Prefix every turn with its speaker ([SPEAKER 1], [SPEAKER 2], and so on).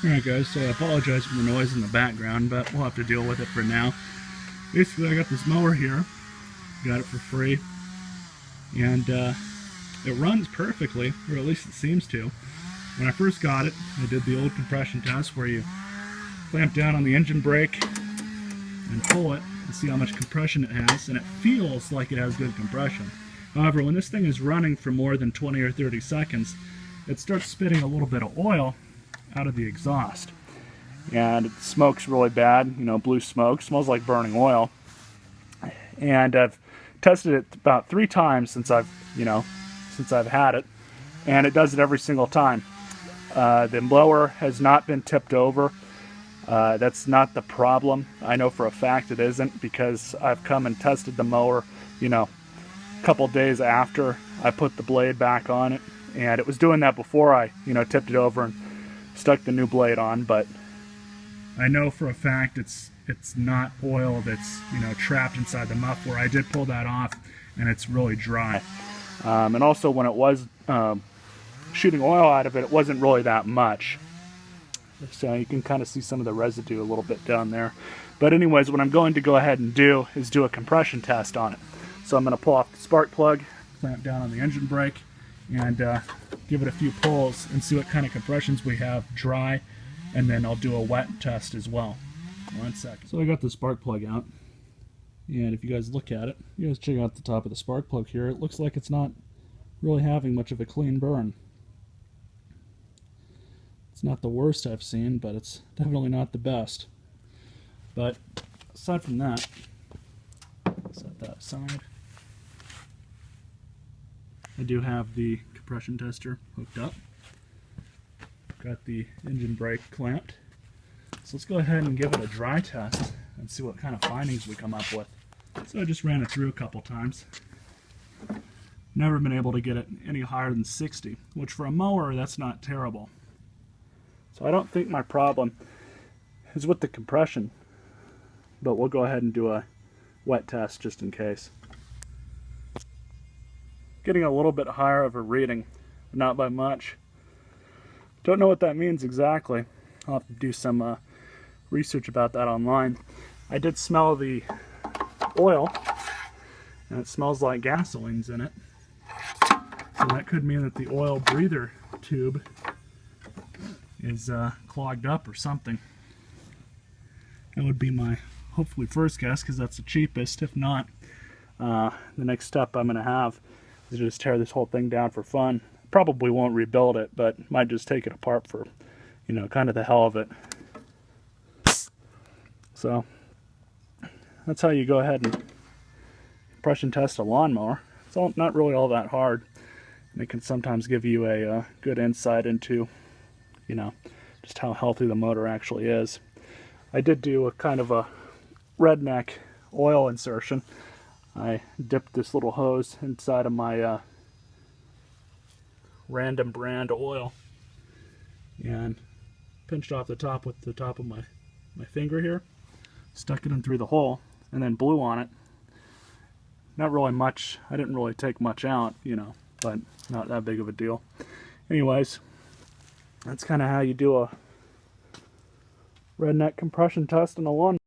[SPEAKER 1] Alright guys, so I apologize for the noise in the background, but we'll have to deal with it for now. Basically, I got this mower here, got it for free, and it runs perfectly, or at least it seems to. When I first got it, I did the old compression test where you clamp down on the engine brake and pull it and see how much compression it has, and it feels like it has good compression. However, when this thing is running for more than 20 or 30 seconds, it starts spitting a little bit of oil out of the exhaust, and it smokes really bad, you know, blue smoke, smells like burning oil. And I've tested it about 3 times since I've had it, and it does it every single time. The blower has not been tipped over. That's not the problem. I know for a fact it isn't, because I've come and tested the mower, you know, a couple days after I put the blade back on it, and it was doing that before I, you know, tipped it over and stuck the new blade on. But I know for a fact it's not oil that's, you know, trapped inside the muffler. I did pull that off, and it's really dry. And also, when it was shooting oil out of it, it wasn't really that much. So you can kind of see some of the residue a little bit down there. But anyways, what I'm going to go ahead and do is do a compression test on it. So I'm going to pull off the spark plug, clamp down on the engine brake, and give it a few pulls and see what kind of compressions we have dry, and then I'll do a wet test as well. 1 second. So I got the spark plug out, and if you guys look at it, you guys check out the top of the spark plug here, it looks like it's not really having much of a clean burn. It's not the worst I've seen, but it's definitely not the best. But aside from that, set that aside. I do have the compression tester hooked up. Got the engine brake clamped. So let's go ahead and give it a dry test and see what kind of findings we come up with. So I just ran it through a couple times. Never been able to get it any higher than 60, which for a mower, that's not terrible. So I don't think my problem is with the compression, but we'll go ahead and do a wet test just in case. Getting a little bit higher of a reading, but not by much. Don't know what that means exactly. I'll have to do some research about that online. I did smell the oil, and it smells like gasoline's in it. So that could mean that the oil breather tube is clogged up or something. That would be my hopefully first guess, because that's the cheapest. If not, the next step I'm going to have is just tear this whole thing down for fun. Probably won't rebuild it, but might just take it apart for, you know, kind of the hell of it. So that's how you go ahead and compression test a lawnmower. It's not really all that hard, and it can sometimes give you a good insight into, you know, just how healthy the motor actually is. I did do a kind of a redneck oil insertion. I dipped this little hose inside of my random brand oil and pinched off the top with the top of my finger here, stuck it in through the hole, and then blew on it. Not really much, I didn't really take much out, you know, but not that big of a deal. Anyways, that's kind of how you do a redneck compression test in a lawn.